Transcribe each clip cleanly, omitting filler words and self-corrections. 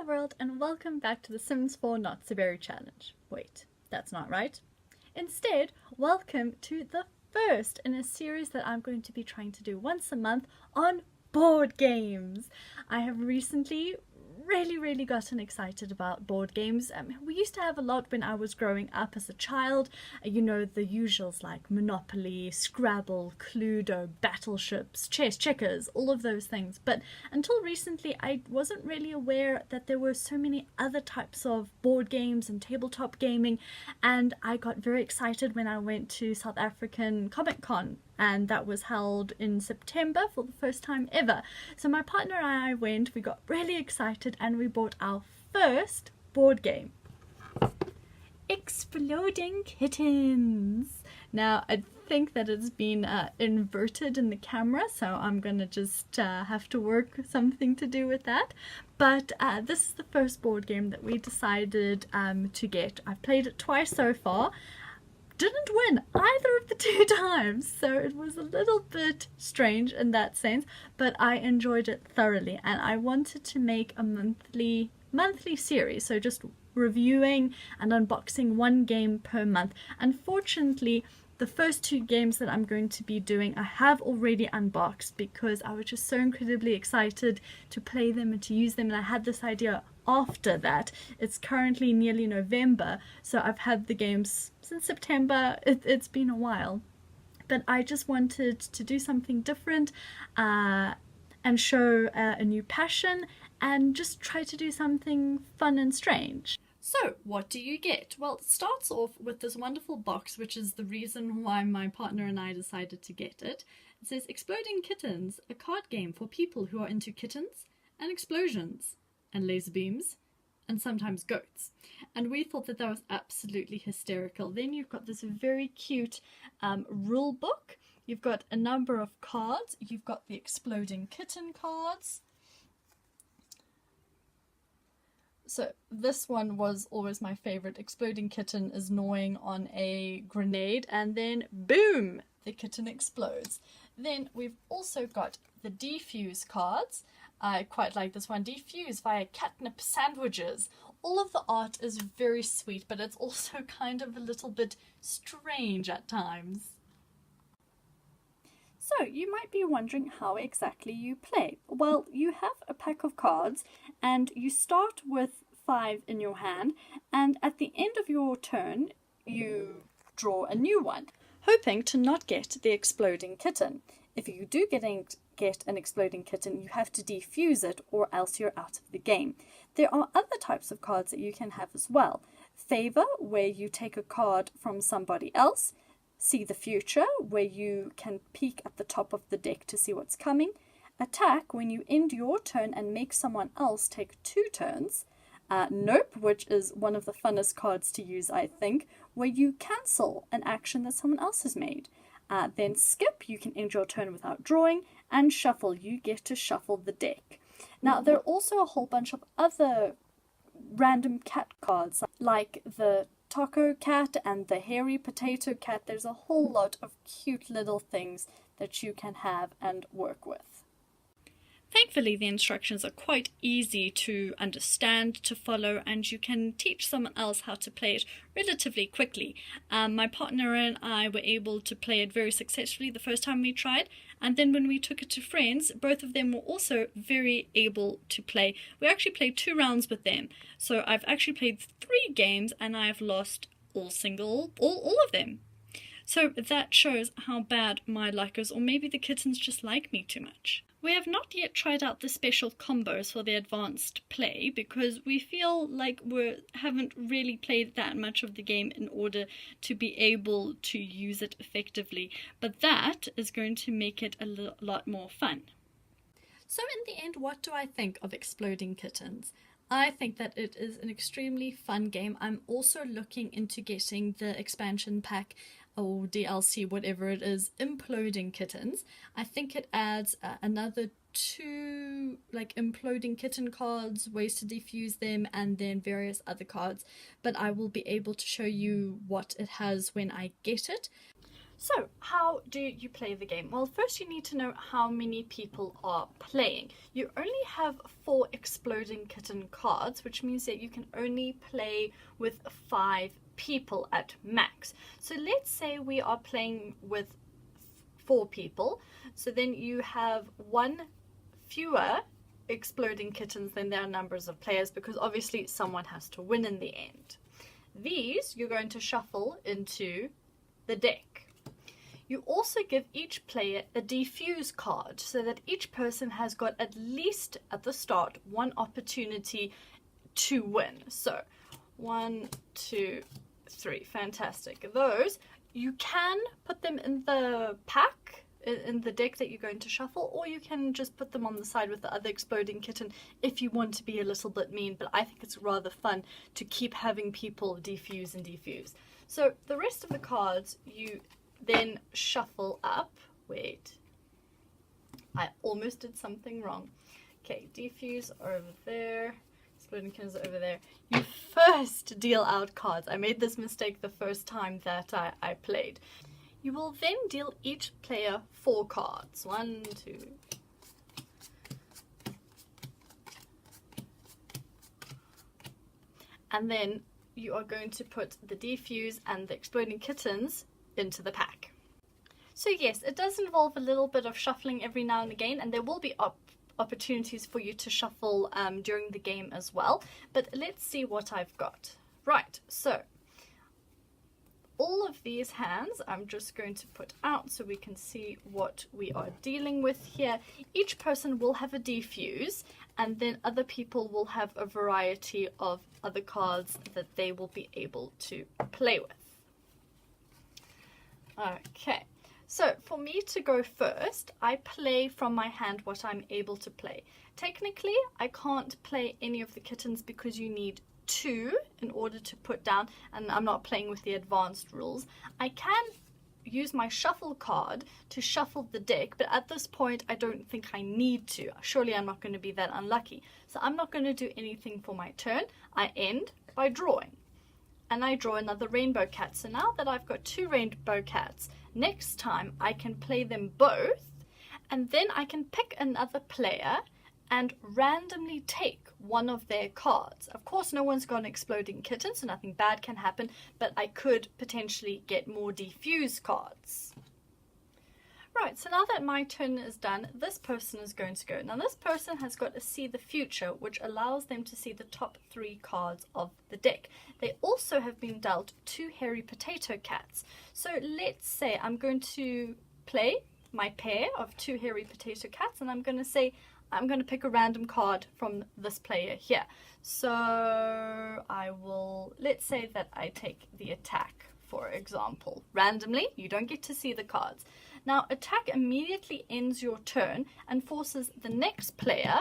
world, and welcome back to the Sims 4 Not So Berry Challenge. Wait, that's not right. Instead, welcome to the first in a series that I'm going to be trying to do once a month on board games. I have recently really gotten excited about board games. We used to have a lot when I was growing up as a child. You know, the usuals like Monopoly, Scrabble, Cluedo, battleships, chess, checkers, all of those things. But until recently, I wasn't really aware that there were so many other types of board games and tabletop gaming. And I got very excited when I went to South African Comic Con, and that was held in September for the first time ever. So my partner and I went, we got really excited, and we bought our first board game. Exploding Kittens! Now, I think that it's been inverted in the camera, so I'm gonna just have to work something to do with that. But this is the first board game that we decided to get. I've played it twice so far. Didn't win either of the two times, so it was a little bit strange in that sense, but I enjoyed it thoroughly, and I wanted to make a monthly series, so just reviewing and unboxing one game per month. Unfortunately, the first two games that I'm going to be doing I have already unboxed because I was just so incredibly excited to play them and to use them, and I had this idea after that. It's currently nearly November, so I've had the games since September. It's been a while, but I just wanted to do something different and show a new passion and just try to do something fun and strange. So, what do you get? Well, it starts off with this wonderful box, which is the reason why my partner and I decided to get it. It says, Exploding Kittens, a card game for people who are into kittens and explosions and laser beams and sometimes goats. And we thought that was absolutely hysterical. Then you've got this very cute rule book. You've got a number of cards. You've got the Exploding Kitten cards. So this one was always my favorite. Exploding Kitten is gnawing on a grenade, and then boom, the kitten explodes. Then we've also got the defuse cards. I quite like this one. Defuse via Catnip Sandwiches. All of the art is very sweet, but it's also kind of a little bit strange at times. So, you might be wondering how exactly you play. Well, you have a pack of cards, and you start with 5 in your hand, and at the end of your turn, you draw a new one, hoping to not get the Exploding Kitten. If you do get an Exploding Kitten, you have to defuse it, or else you're out of the game. There are other types of cards that you can have as well. Favor, where you take a card from somebody else. See the Future, where you can peek at the top of the deck to see what's coming. Attack, when you end your turn and make someone else take 2 turns. Nope, which is one of the funnest cards to use, I think, where you cancel an action that someone else has made. Then Skip, you can end your turn without drawing. And Shuffle, you get to shuffle the deck. Now, there are also a whole bunch of other random cat cards, like the Taco Cat and the Hairy Potato Cat. There's a whole lot of cute little things that you can have and work with. Thankfully, the instructions are quite easy to understand, to follow, and you can teach someone else how to play it relatively quickly. My partner and I were able to play it very successfully the first time we tried, and then when we took it to friends, both of them were also very able to play. We actually played 2 rounds with them, so I've actually played 3 games, and I've lost all of them. So that shows how bad my luck is, or maybe the kittens just like me too much. We have not yet tried out the special combos for the advanced play because we feel like we haven't really played that much of the game in order to be able to use it effectively. But that is going to make it a lot more fun. So in the end, what do I think of Exploding Kittens? I think that it is an extremely fun game. I'm also looking into getting the expansion pack or DLC, whatever it is, Imploding Kittens. I think it adds another 2 like Imploding Kitten cards, ways to defuse them, and then various other cards. But I will be able to show you what it has when I get it. So, how do you play the game? Well, first you need to know how many people are playing. You only have 4 exploding kitten cards, which means that you can only play with 5 people at max. So let's say we are playing with 4 people. So then you have 1 fewer exploding kittens than there are numbers of players, because obviously someone has to win in the end. These you're going to shuffle into the deck. You also give each player a defuse card, so that each person has got at least at the start 1 opportunity to win. So 1, 2, 3, fantastic. Those, you can put them in the pack, in the deck that you're going to shuffle, or you can just put them on the side with the other exploding kitten if you want to be a little bit mean, but I think it's rather fun to keep having people defuse and defuse. So the rest of the cards you then shuffle up. Wait, I almost did something wrong. Okay, defuse over there, exploding kittens over there. You first deal out cards. I made this mistake the first time that I played. You will then deal each player 4 cards. 1, 2. And then you are going to put the defuse and the exploding kittens into the pack. So yes, it does involve a little bit of shuffling every now and again, and there will be opportunities for you to shuffle during the game as well. But let's see what I've got. Right, so all of these hands I'm just going to put out so we can see what we are dealing with here. Each person will have a defuse, and then other people will have a variety of other cards that they will be able to play with. Okay, so for me to go first, I play from my hand what I'm able to play. Technically, I can't play any of the kittens because you need 2 in order to put down, and I'm not playing with the advanced rules. I can use my shuffle card to shuffle the deck, but at this point I don't think I need to. Surely I'm not going to be that unlucky. So I'm not going to do anything for my turn. I end by drawing. And I draw another rainbow cat. So now that I've got 2 rainbow cats, next time I can play them both, and then I can pick another player and randomly take one of their cards. Of course, no one's got an exploding kitten, so nothing bad can happen, but I could potentially get more defuse cards. Right, so now that my turn is done, this person is going to go. Now this person has got to see the future, which allows them to see the top 3 cards of the deck. They also have been dealt 2 hairy potato cats. So let's say I'm going to play my pair of 2 hairy potato cats, and I'm going to say I'm going to pick a random card from this player here. So I will, let's say that I take the attack, for example. Randomly, you don't get to see the cards. Now, attack immediately ends your turn and forces the next player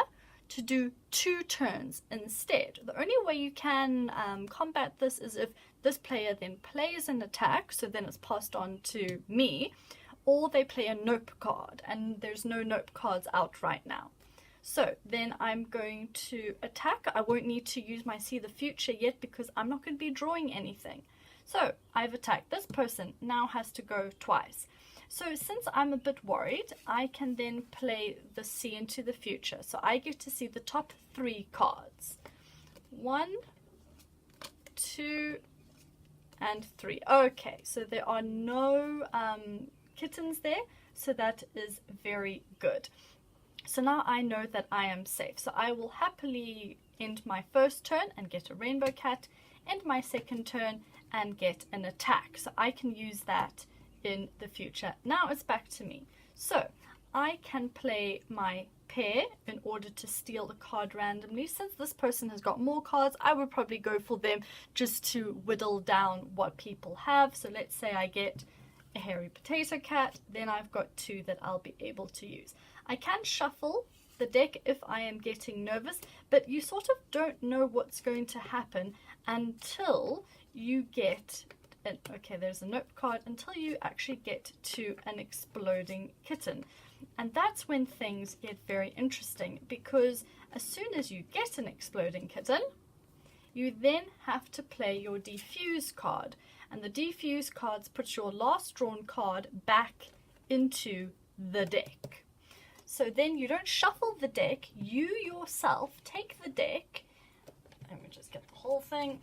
to do 2 turns instead. The only way you can combat this is if this player then plays an attack, so then it's passed on to me, or they play a nope card, and there's no nope cards out right now. So then I'm going to attack. I won't need to use my see the future yet because I'm not going to be drawing anything. So I've attacked. This person now has to go twice. So since I'm a bit worried, I can then play the see into the future. So I get to see the top 3 cards. 1, 2, and 3. Okay, so there are no kittens there, so that is very good. So now I know that I am safe. So I will happily end my first turn and get a rainbow cat, end my second turn and get an attack. So I can use that in the future. Now it's back to me. So I can play my pair in order to steal a card randomly. Since this person has got more cards, I would probably go for them just to whittle down what people have. So let's say I get a hairy potato cat, then I've got 2 that I'll be able to use. I can shuffle the deck if I am getting nervous, but you sort of don't know what's going to happen until you get, okay, there's a nope card, until you actually get to an exploding kitten. And that's when things get very interesting, because as soon as you get an exploding kitten, you then have to play your defuse card. And the defuse cards put your last drawn card back into the deck. So then you don't shuffle the deck, you yourself take the deck. Let me just get the whole thing.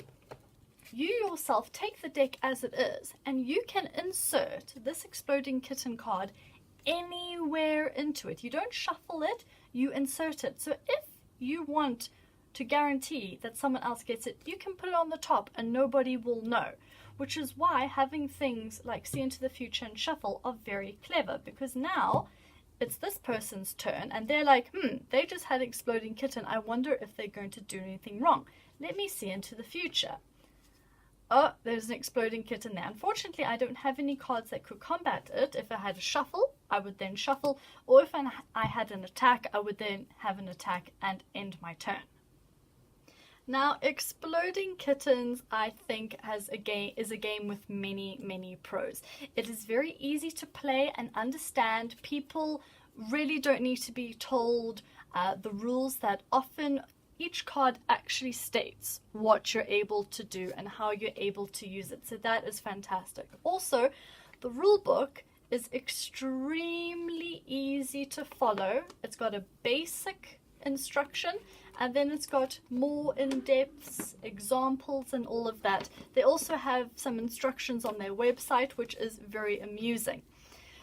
You yourself take the deck as it is, and you can insert this exploding kitten card anywhere into it. You don't shuffle it, you insert it. So if you want to guarantee that someone else gets it, you can put it on the top and nobody will know. Which is why having things like See Into the Future and Shuffle are very clever, because now it's this person's turn and they're like, they just had exploding kitten. I wonder if they're going to do anything wrong. Let me see into the future. Oh, there's an exploding kitten there. Unfortunately, I don't have any cards that could combat it. If I had a shuffle, I would then shuffle. Or if I had an attack, I would then have an attack and end my turn. Now, Exploding Kittens, I think, is a game with many, many pros. It is very easy to play and understand. People really don't need to be told the rules that often each card actually states what you're able to do and how you're able to use it. So that is fantastic. Also, the rule book is extremely easy to follow. It's got a basic instruction, and then it's got more in-depth examples and all of that. They also have some instructions on their website, which is very amusing.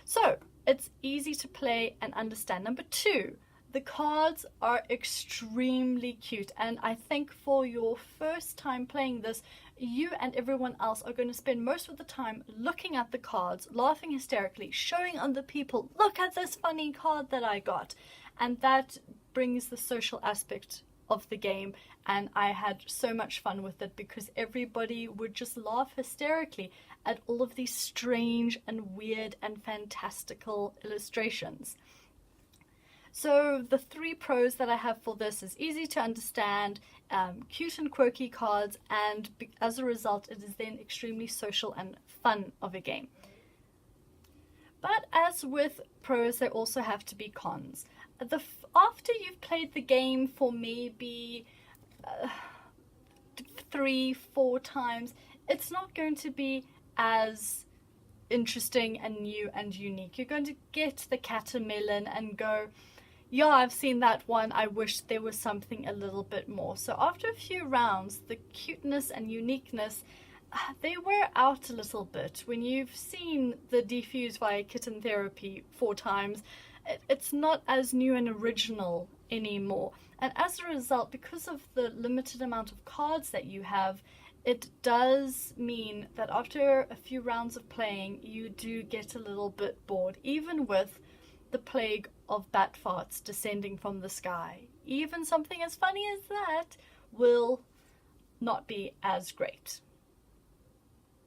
So it's easy to play and understand. Number 2, the cards are extremely cute, and I think for your first time playing this, you and everyone else are going to spend most of the time looking at the cards, laughing hysterically, showing other people, look at this funny card that I got. And that brings the social aspect of the game, and I had so much fun with it because everybody would just laugh hysterically at all of these strange and weird and fantastical illustrations. So the 3 pros that I have for this is easy to understand, cute and quirky cards, and as a result it is then extremely social and fun of a game. But as with pros, there also have to be cons. After you've played the game for maybe 3-4 times, it's not going to be as interesting and new and unique. You're going to get the catermelon and go, yeah, I've seen that one, I wish there was something a little bit more. So after a few rounds, the cuteness and uniqueness, they wear out a little bit. When you've seen the Defuse via Kitten Therapy 4 times, it's not as new and original anymore. And as a result, because of the limited amount of cards that you have, it does mean that after a few rounds of playing, you do get a little bit bored, even with the plague of bat farts descending from the sky. Even something as funny as that will not be as great.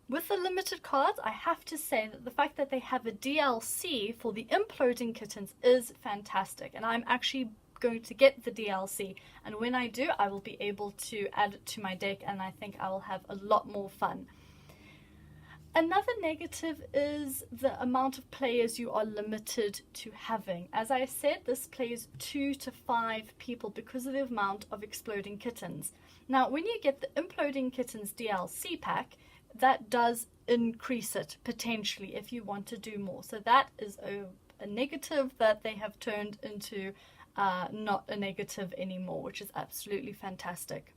With the limited cards, I have to say that the fact that they have a DLC for the Imploding Kittens is fantastic, and I'm actually going to get the DLC, and when I do, I will be able to add it to my deck, and I think I will have a lot more fun. Another negative is the amount of players you are limited to having. As I said, this plays 2 to 5 people because of the amount of Exploding Kittens. Now, when you get the Imploding Kittens DLC pack, that does increase it potentially if you want to do more. So that is a negative that they have turned into not a negative anymore, which is absolutely fantastic.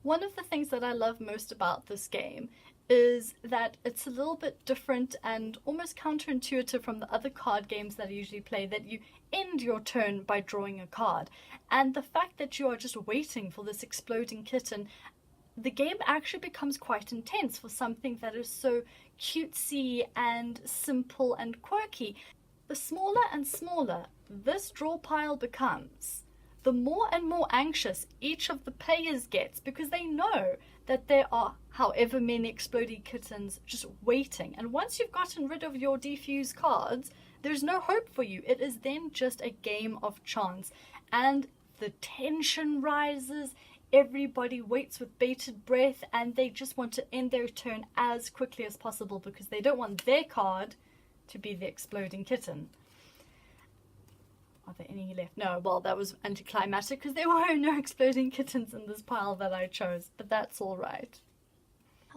One of the things that I love most about this game is that it's a little bit different and almost counterintuitive from the other card games that I usually play, that you end your turn by drawing a card. And the fact that you are just waiting for this exploding kitten, the game actually becomes quite intense for something that is so cutesy and simple and quirky. The smaller and smaller this draw pile becomes, the more and more anxious each of the players gets, because they know that there are however many exploding kittens just waiting. And once you've gotten rid of your defuse cards, there's no hope for you. It is then just a game of chance. And the tension rises. Everybody waits with bated breath, and they just want to end their turn as quickly as possible because they don't want their card to be the exploding kitten. Are there any left? No, well, that was anticlimactic because there were no exploding kittens in this pile that I chose, but that's all right.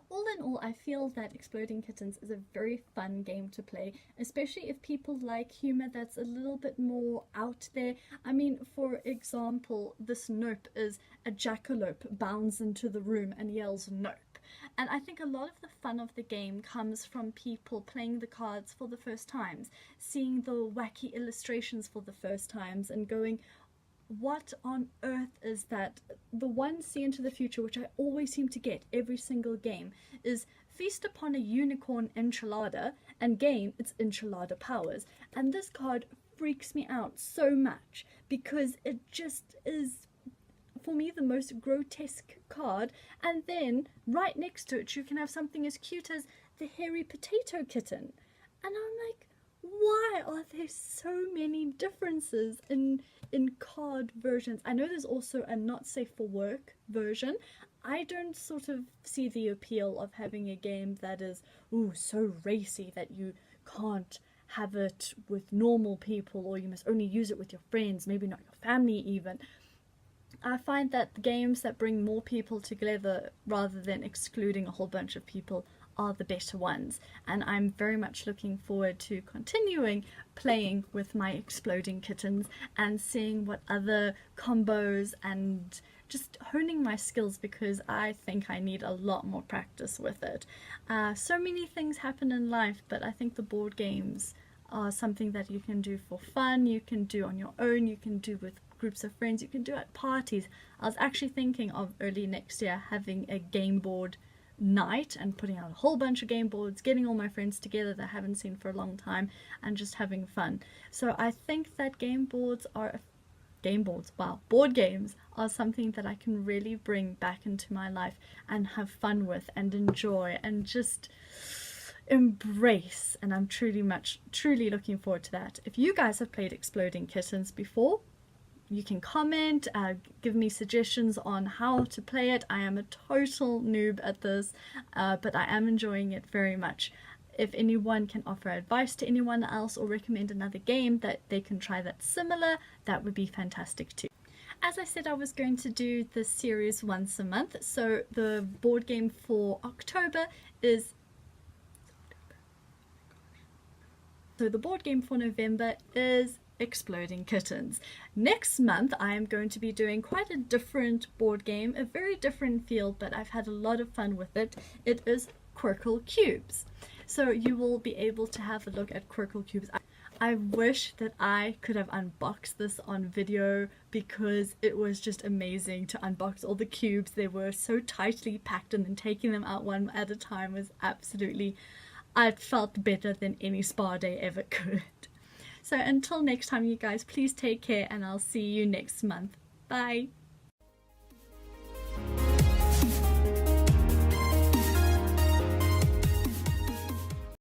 all in all, I feel that Exploding Kittens is a very fun game to play, especially if people like humor that's a little bit more out there. I mean, for example, this nope is a jackalope bounds into the room and yells nope. And I think a lot of the fun of the game comes from people playing the cards for the first times, seeing the wacky illustrations for the first times and going, what on earth is that? The one see into the future, which I always seem to get every single game, is feast upon a unicorn enchilada and gain its enchilada powers. And this card freaks me out so much because it just is, for me, the most grotesque card. And then right next to it you can have something as cute as the Hairy Potato Kitten, and I'm like, why are there so many differences in card versions? I know there's also a not safe for work version. I don't sort of see the appeal of having a game that is so racy that you can't have it with normal people, or you must only use it with your friends, maybe not your family even. I find that games that bring more people together rather than excluding a whole bunch of people are the better ones, and I'm very much looking forward to continuing playing with my Exploding Kittens and seeing what other combos and just honing my skills, because I think I need a lot more practice with it. So many things happen in life, but I think the board games are something that you can do for fun, you can do on your own, you can do with groups of friends, you can do at parties. I was actually thinking of early next year having a game board night and putting out a whole bunch of game boards, getting all my friends together that I haven't seen for a long time, and just having fun. So I think that board games are something that I can really bring back into my life and have fun with and enjoy and just embrace, and I'm truly looking forward to that. If you guys have played Exploding Kittens before, you can comment, give me suggestions on how to play it. I am a total noob at this, but I am enjoying it very much. If anyone can offer advice to anyone else or recommend another game that they can try that's similar, that would be fantastic too. As I said, I was going to do this series once a month, so the board game for October is... So the board game for November is Exploding Kittens. Next month I am going to be doing quite a different board game, a very different feel, but I've had a lot of fun with it. It is Quirkle Cubes. So you will be able to have a look at Quirkle Cubes. I wish that I could have unboxed this on video, because it was just amazing to unbox all the cubes. They were so tightly packed, and then taking them out one at a time was absolutely, I felt better than any spa day ever could. So until next time, you guys, please take care, and I'll see you next month. Bye!